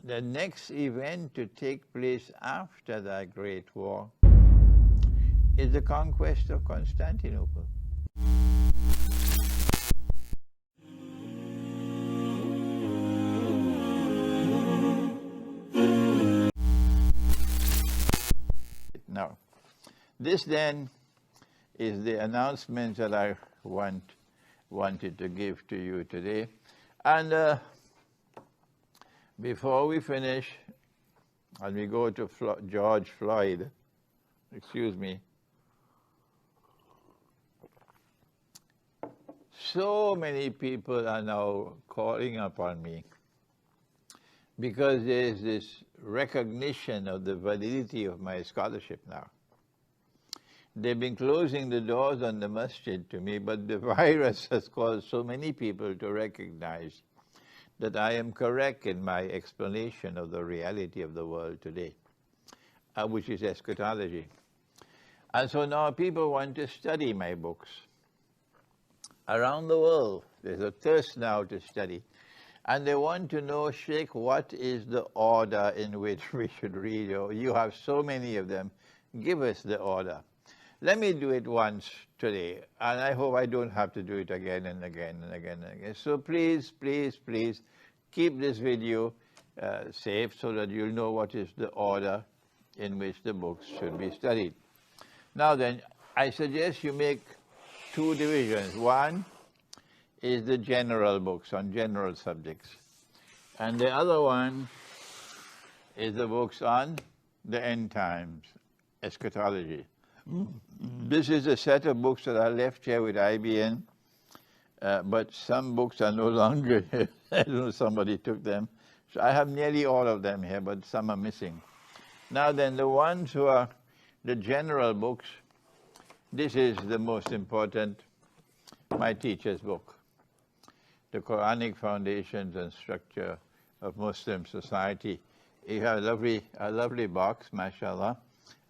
the next event to take place after that great war is the conquest of Constantinople. Now, this then is the announcement that I wanted to give to you today. And before we finish, and we go to George Floyd, excuse me, so many people are now calling upon me because there is this recognition of the validity of my scholarship now. They've been closing the doors on the masjid to me, but the virus has caused so many people to recognize that I am correct in my explanation of the reality of the world today, which is eschatology. And so now people want to study my books. Around the world, there's a thirst now to study. And they want to know, Sheikh, what is the order in which we should read? You have so many of them. Give us the order. Let me do it once today, and I hope I don't have to do it again and again and again and again. So please, please, please keep this video safe so that you'll know what is the order in which the books should be studied. Now then, I suggest you make two divisions. One is the general books on general subjects, and the other one is the books on the end times, eschatology. This is a set of books that I left here with IBN, but some books are no longer here. I don't know, somebody took them. So I have nearly all of them here, but some are missing. Now then, the ones who are the general books, this is the most important, my teacher's book, The Quranic Foundations and Structure of Muslim Society. You have a lovely box, mashallah,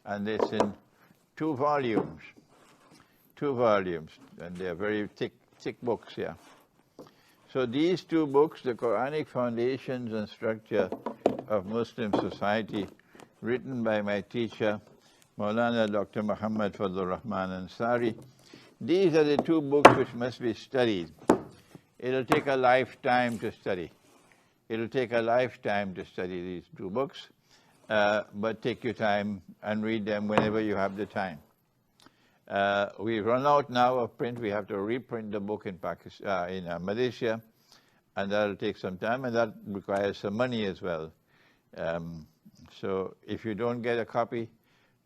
and it's in two volumes, and they're very thick books here. So these two books, The Quranic Foundations and Structure of Muslim Society, written by my teacher, Maulana Dr. Muhammad Fadlur Rahman Ansari, these are the two books which must be studied. It'll take a lifetime to study. It'll take a lifetime to study these two books. But take your time and read them whenever you have the time. We've run out now of print. We have to reprint the book in Malaysia, and that'll take some time, and that requires some money as well. So if you don't get a copy,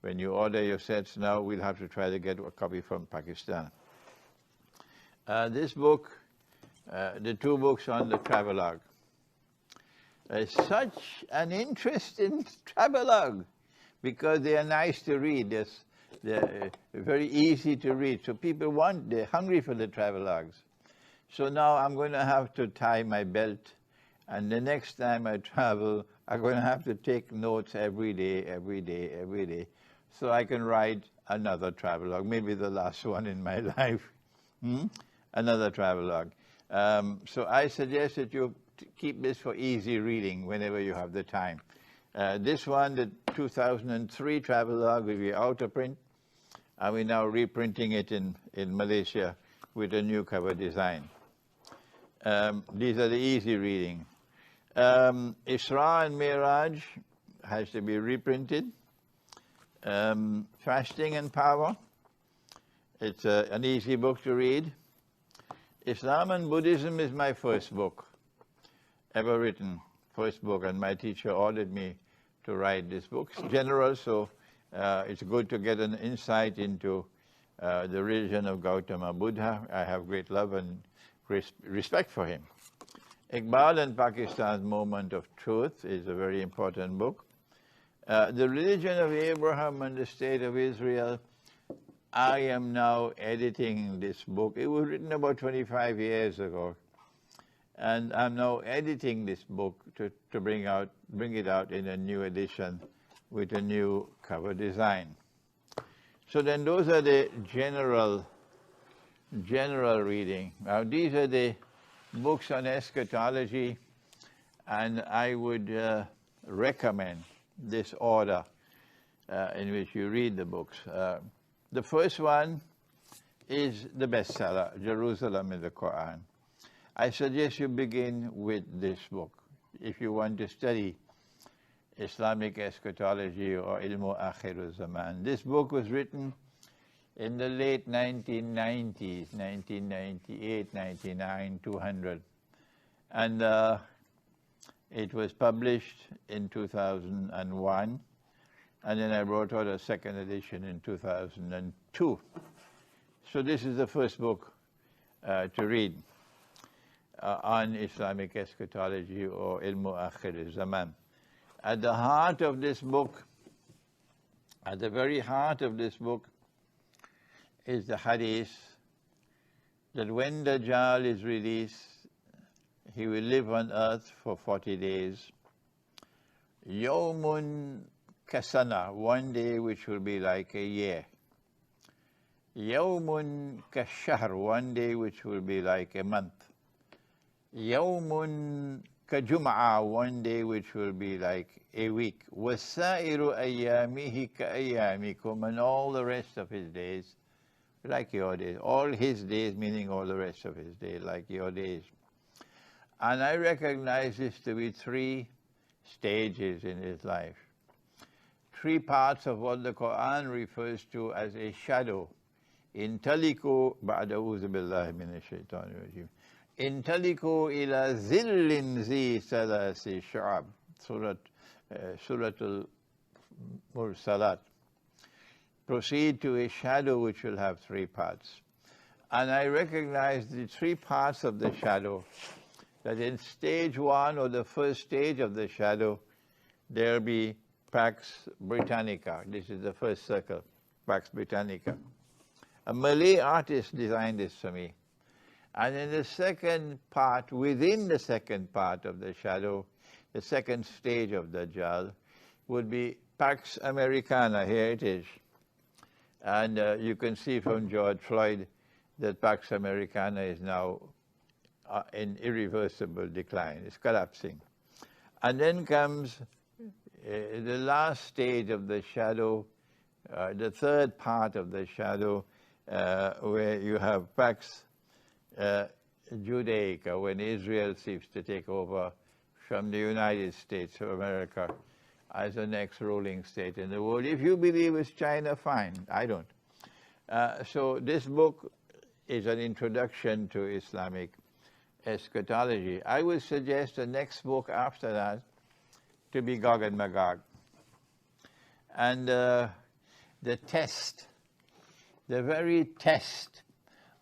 when you order your sets now, we'll have to try to get a copy from Pakistan. This book, the two books on the travelogue, such an interesting travelogue because they are nice to read. They're very easy to read. So people they're hungry for the travelogues. So now I'm going to have to tie my belt, and the next time I travel, I'm going to have to take notes every day, so I can write another travelogue, maybe the last one in my life, another travelogue. So I suggest that you keep this for easy reading whenever you have the time. This one, the 2003 travelogue, will be out of print, and we're now reprinting it in Malaysia with a new cover design. These are the easy reading. Isra and Miraj has to be reprinted. Fasting and Power, it's an easy book to read. Islam and Buddhism is my first book ever written, first book, and my teacher ordered me to write this book. It's general, so it's good to get an insight into the religion of Gautama Buddha. I have great love and respect for him. Iqbal and Pakistan's Moment of Truth is a very important book. The Religion of Abraham and the State of Israel, I am now editing this book. It was written about 25 years ago. And I'm now editing this book to bring it out in a new edition with a new cover design. So then those are the general reading. Now these are the books on eschatology, And I would recommend this order in which you read the books. The first one is the bestseller, Jerusalem in the Quran. I suggest you begin with this book if you want to study Islamic eschatology or Akhir Zaman. This book was written in the late 1990s, 1998, 99, 200. And it was published in 2001. And then I brought out a second edition in 2002. So this is the first book to read on Islamic eschatology or Akhir Zaman. At the heart of this book, at the very heart of this book, is the hadith that when Dajjal is released, he will live on earth for 40 days. Yawmun kasana, one day which will be like a year. Yawmun kashahr, one day which will be like a month. Yawmun kajum'a, one day which will be like a week. Wasairu ayyamihi ka'ayyamikum, and all the rest of his days like your days. All his days meaning all the rest of his days like your days. And I recognize this to be three stages in his life. Three parts of what the Quran refers to as a shadow. Intaliku ba'da uzu billahi minash shaitanir rajim. Intaliku ila zillin zi salasi shu'ab. Suratul Mursalat. Proceed to a shadow which will have three parts. And I recognize the three parts of the shadow, that in stage one, or the first stage of the shadow, there'll be Pax Britannica. This is the first circle, Pax Britannica. A Malay artist designed this for me. And in the second part, within the second part of the shadow, the second stage of Dajjal, would be Pax Americana. Here it is. And you can see from George Floyd that Pax Americana is now in irreversible decline. It's collapsing. And then comes the last stage of the shadow, the third part of the shadow, where you have Pax Judaica, when Israel seeks to take over from the United States of America as the next ruling state in the world. If you believe it's China, fine. I don't. So this book is an introduction to Islamic eschatology. I would suggest the next book after that to be Gog and Magog. And the test, the very test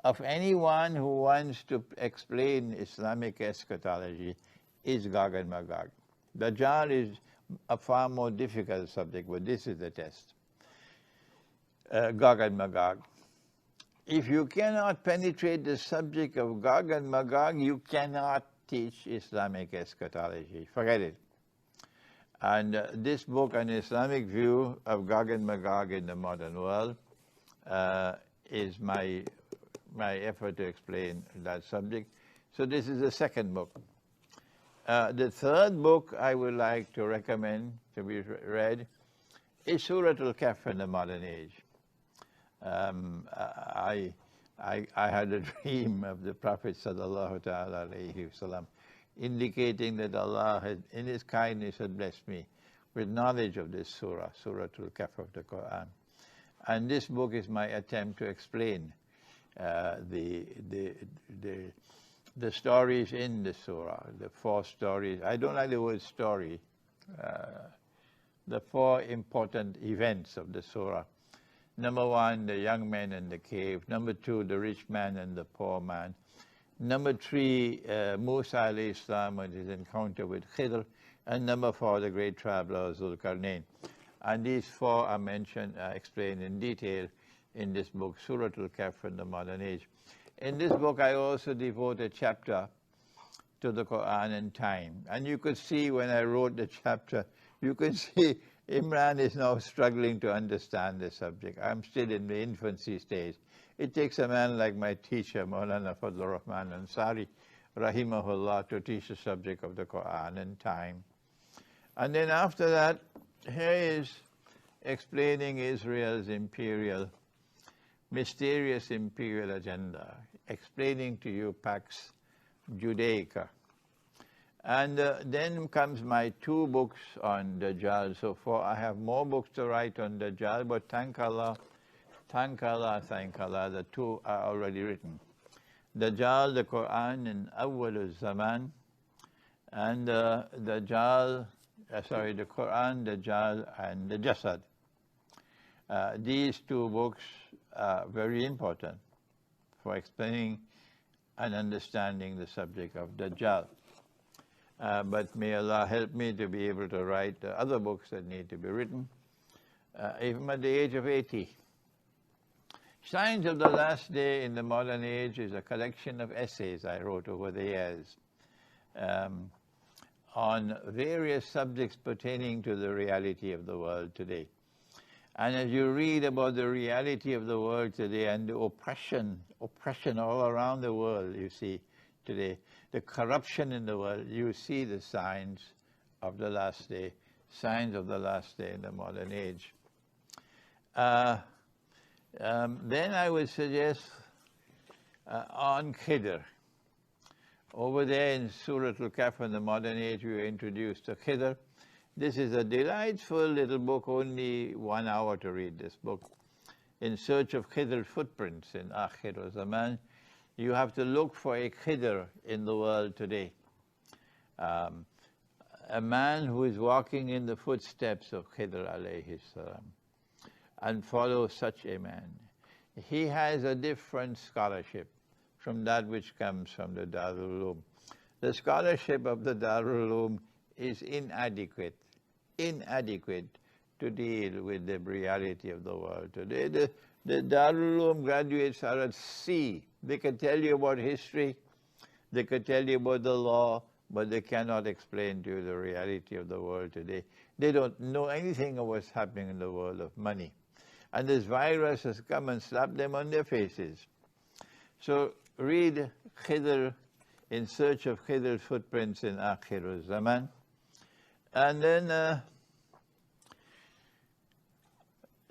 of anyone who wants to explain Islamic eschatology is Gog and Magog. Dajjal is a far more difficult subject, but this is the test. Gog and Magog. If you cannot penetrate the subject of Gog and Magog, you cannot teach Islamic eschatology. Forget it. And this book, An Islamic View of Gog and Magog in the Modern World, is my effort to explain that subject. So this is the second book. The third book I would like to recommend to be read is Surah Al-Kahf in the Modern Age. I had a dream of the Prophet sallallahu ta'ala alayhi wasallam, indicating that Allah had, in His kindness, had blessed me with knowledge of this surah, Surah Al-Kahf of the Quran. And this book is my attempt to explain the stories in the surah, the four stories. I don't like the word story. The four important events of the surah. Number one, the young man in the cave. Number two, the rich man and the poor man. Number three, Musa alayhi salam and his encounter with Khidr. And number four, the great traveler Zulkarnain. And these four are mentioned, explained in detail in this book, Surah Al-Kahf in the Modern Age. In this book, I also devote a chapter to the Quran and time. And you could see when I wrote the chapter, you can see Imran is now struggling to understand the subject. I'm still in the infancy stage. It takes a man like my teacher, Maulana Fadlur Rahman Ansari, rahimahullah, to teach the subject of the Quran and time. And then after that, here is explaining Israel's mysterious imperial agenda, explaining to you Pax Judaica. And then comes my 2 books on Dajjal. So far I have more books to write on Dajjal, but thank Allah, the 2 are already written. Dajjal, the Quran, and Zaman, and the Quran, Dajjal, and the Jasad. These 2 books are very important for explaining and understanding the subject of Dajjal. But may Allah help me to be able to write the other books that need to be written, even at the age of 80. Signs of the Last Day in the Modern Age is a collection of essays I wrote over the years on various subjects pertaining to the reality of the world today. And as you read about the reality of the world today and the oppression all around the world, you see today, the corruption in the world, you see the signs of the last day, signs of the last day in the modern age. Then I would suggest on Khidr. Over there in Surah Al-Kahf in the modern age, we were introduced to Khidr. This is a delightful little book, only 1 hour to read this book. In search of Khidr footprints in Akhir or Zaman, you have to look for a Khidr in the world today. A man who is walking in the footsteps of Khidr alayhi salam, and follow such a man. He has a different scholarship from that which comes from the Darul Uloom. The scholarship of the Darul Uloom is inadequate to deal with the reality of the world today. The Darul Uloom graduates are at sea. They can tell you about history, they can tell you about the law, but they cannot explain to you the reality of the world today. They don't know anything of what's happening in the world of money. And this virus has come and slapped them on their faces. So read Khidr, In Search of Khidr's Footprints in Akhir Zaman. And then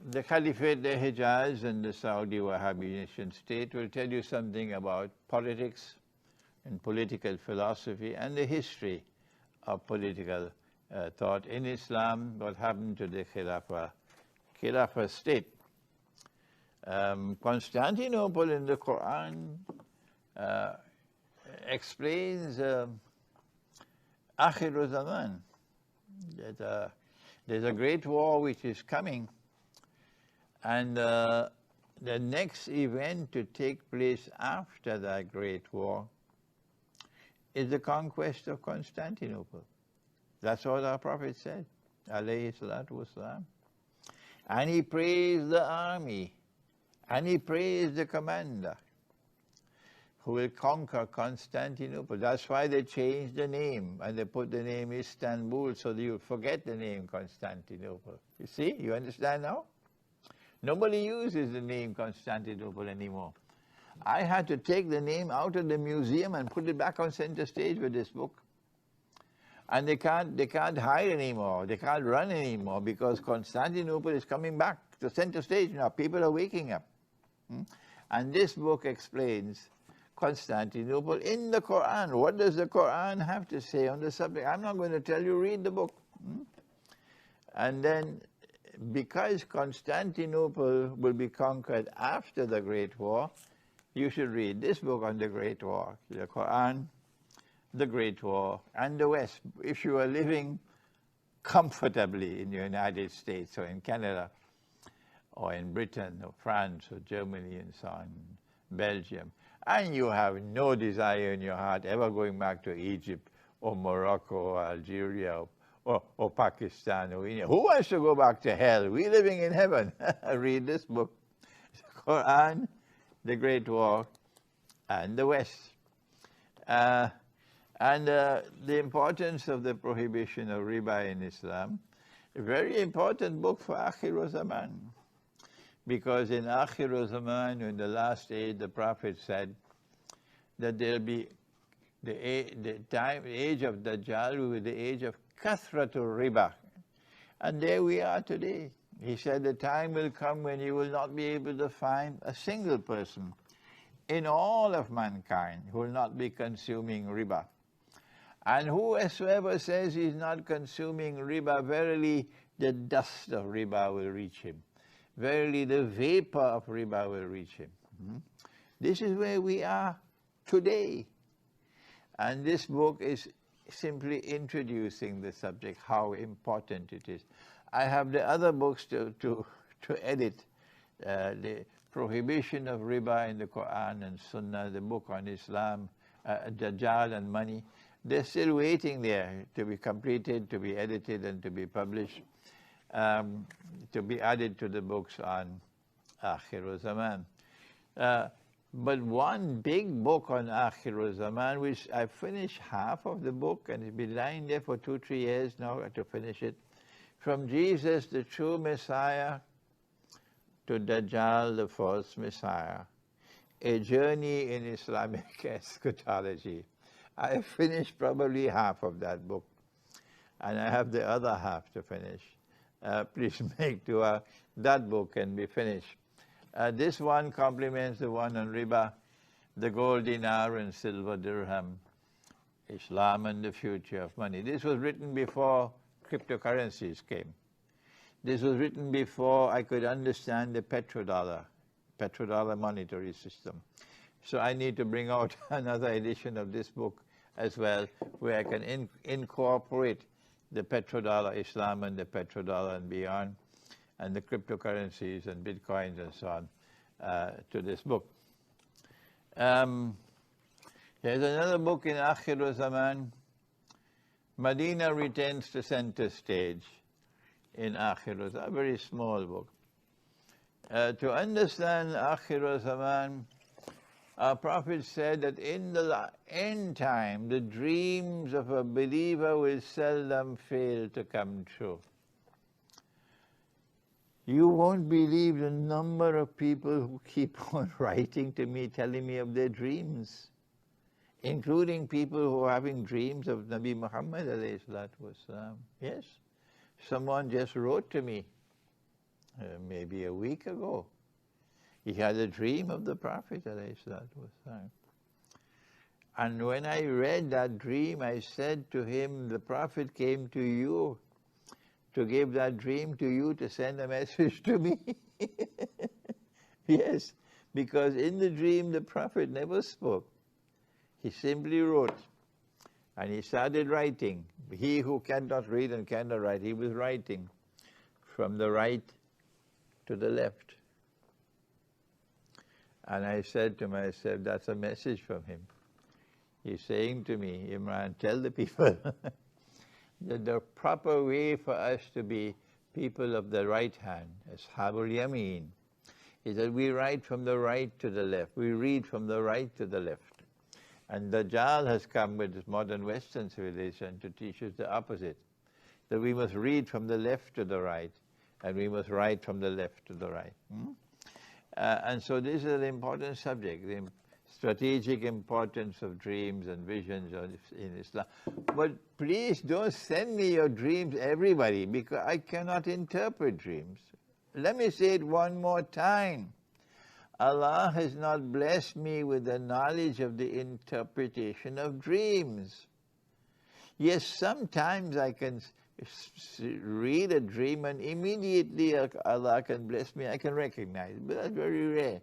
the Caliphate, the Hijaz, and the Saudi Wahhabi nation state will tell you something about politics and political philosophy and the history of political thought in Islam, what happened to the Khilafah state. Constantinople in the Quran explains Akhir Zaman, that there's a great war which is coming, and the next event to take place after that great war is the conquest of Constantinople. That's what our Prophet said, alayhi salatu wasalam. And he praised the army, and he praised the commander who will conquer Constantinople. That's why they changed the name, and they put the name Istanbul, so that you forget the name Constantinople. You see, you understand now? Nobody uses the name Constantinople anymore. I had to take the name out of the museum and put it back on center stage with this book. And they can't hide anymore, they can't run anymore, because Constantinople is coming back to center stage now. People are waking up. And this book explains Constantinople in the Quran. What does the Quran have to say on the subject? I'm not going to tell you, read the book. And then, because Constantinople will be conquered after the Great War, you should read this book on the Great War, the Quran, the Great War, and the West. If you are living comfortably in the United States or in Canada or in Britain or France or Germany and so on, Belgium, and you have no desire in your heart ever going back to Egypt or Morocco or Algeria or Pakistan or India. Who wants to go back to hell? We're living in heaven. Read this book, the Quran, the Great War, and the West. And the importance of the prohibition of riba in Islam, a very important book for Akhir Zaman. Because in Akhir Zaman, in the last age, the Prophet said that there'll be the age of Dajjal will be the age of kathratul riba. And there we are today. He said the time will come when you will not be able to find a single person in all of mankind who will not be consuming riba. And whosoever says he is not consuming riba, verily the dust of riba will reach him. Verily the vapor of riba will reach him. This is where we are today. And this book is simply introducing the subject, how important it is. I have the other books to edit, the prohibition of riba in the Quran and Sunnah, the book on Islam, Dajjal and money. They're still waiting there to be completed, to be edited and to be published, to be added to the books on Akhir Zaman. But one big book on Akhir Zaman, which I finished half of the book and it's been lying there for 2-3 years now to finish it, from Jesus, the true Messiah, to Dajjal, the false Messiah, a journey in Islamic eschatology. I finished probably half of that book, and I have the other half to finish. Please make dua that book can be finished. This one complements the one on riba, the gold dinar and silver dirham, Islam and the future of money. This was written before cryptocurrencies came. This was written before I could understand the petrodollar monetary system. So I need to bring out another edition of this book as well, where I can incorporate the petrodollar Islam and the petrodollar and beyond, and the cryptocurrencies and bitcoins and so on to this book. There's another book in Akhir Zaman. Medina retains the center stage in Akhir Zaman, a very small book. To understand Akhir Zaman, our Prophet said that in the end time, the dreams of a believer will seldom fail to come true. You won't believe the number of people who keep on writing to me, telling me of their dreams, including people who are having dreams of Nabi Muhammad alayhi salatu wasalam. Yes, someone just wrote to me maybe a week ago. He had a dream of the Prophet alayhi salatu wasalam. And when I read that dream, I said to him, the Prophet came to you to give that dream to you to send a message to me. Yes, because in the dream the Prophet never spoke. He simply wrote, and he started writing. He who cannot read and cannot write, he was writing from the right to the left. And I said to myself, that's a message from him. He's saying to me, Imran, tell the people that the proper way for us to be people of the right hand, Ashabul Yameen, is that we write from the right to the left. We read from the right to the left. And Dajjal has come with this modern Western civilization to teach us the opposite, that we must read from the left to the right, and we must write from the left to the right. And so this is an important subject, the strategic importance of dreams and visions in Islam. But please don't send me your dreams, everybody, because I cannot interpret dreams. Let me say it one more time. Allah has not blessed me with the knowledge of the interpretation of dreams. Yes, sometimes I can read a dream and immediately Allah can bless me, I can recognize it, but that's very rare.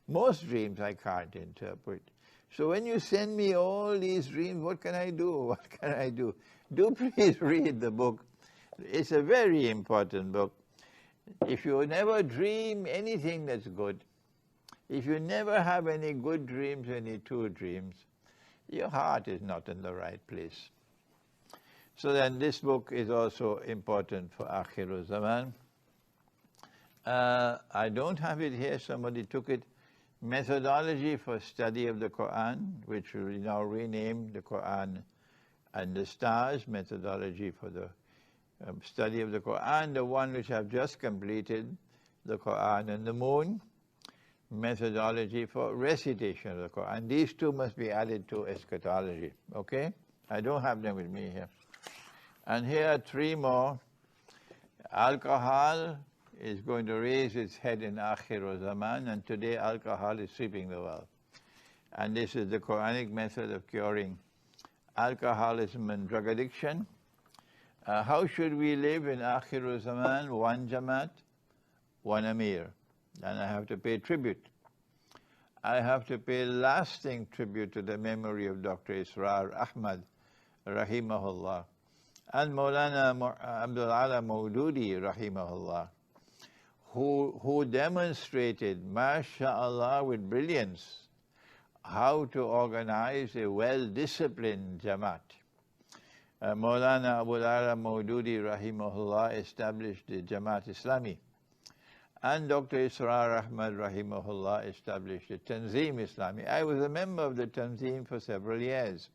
Most dreams I can't interpret. So when you send me all these dreams, what can I do? What can I do? Do please read the book. It's a very important book. If you never dream anything that's good, if you never have any good dreams, any true dreams, your heart is not in the right place. So then this book is also important for Akhir Zaman. I don't have it here, somebody took it. Methodology for study of the Quran, which we now rename the Quran and the Stars, methodology for the study of the Quran. The one which I've just completed, the Quran and the Moon, methodology for recitation of the Quran. These two must be added to Eschatology, okay? I don't have them with me here. And here are three more. Alcohol is going to raise its head in Akhir Zaman, and today alcohol is sweeping the world. And this is the Quranic method of curing alcoholism and drug addiction. How should we live in Akhir Zaman? One Jamaat, one Amir. And I have to pay tribute. I have to pay lasting tribute to the memory of Dr. Israr Ahmad, rahimahullah, and Maulana Abdul Ala Maududi, rahimahullah, who demonstrated, mashallah, with brilliance, how to organize a well-disciplined Jamaat. Maulana Abdul Ala Maududi, rahimahullah, established the Jamaat Islami. And Dr. Israr Ahmad, rahimahullah, established the Tanzim Islami. I was a member of the Tanzim for several years.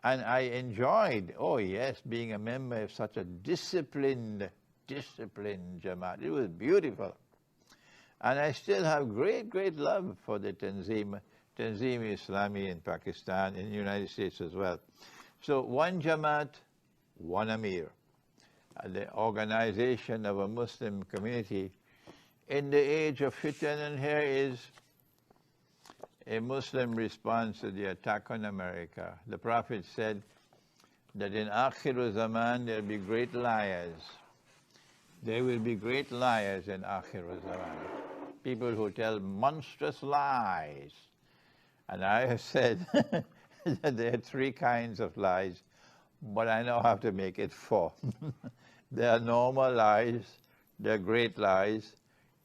And I enjoyed, oh yes, being a member of such a disciplined Jamaat. It was beautiful. And I still have great love for the Tanzim Islami in Pakistan, in the United States as well. So one Jamaat, one Amir. The organization of a Muslim community in the age of fitan, and here is a Muslim response to the attack on America. The Prophet said that in Akhir Zaman there will be great liars. There will be great liars in Akhir Zaman. People who tell monstrous lies. And I have said that there are three kinds of lies, but I now have to make it four. There are normal lies, there are great lies,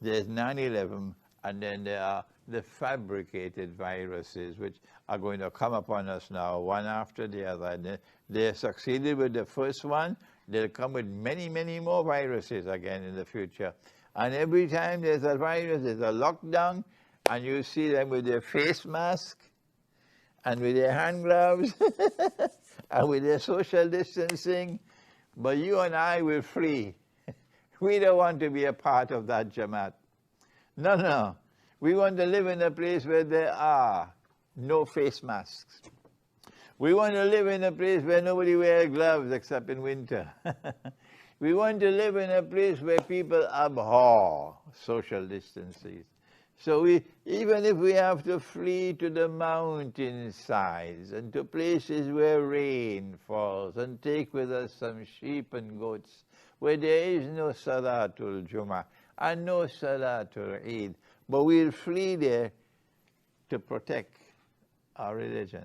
there's 9/11, and then there are the fabricated viruses, which are going to come upon us now, one after the other. And they succeeded with the first one, they'll come with many more viruses again in the future. And every time there's a virus, there's a lockdown, and you see them with their face mask, and with their hand gloves, and with their social distancing. But you and I will flee. We don't want to be a part of that Jamaat. No. We want to live in a place where there are no face masks. We want to live in a place where nobody wears gloves except in winter. We want to live in a place where people abhor social distancing. So even if we have to flee to the mountainsides and to places where rain falls and take with us some sheep and goats, where there is no Salatul Jummah and no Salatul Eid, but we'll flee there to protect our religion.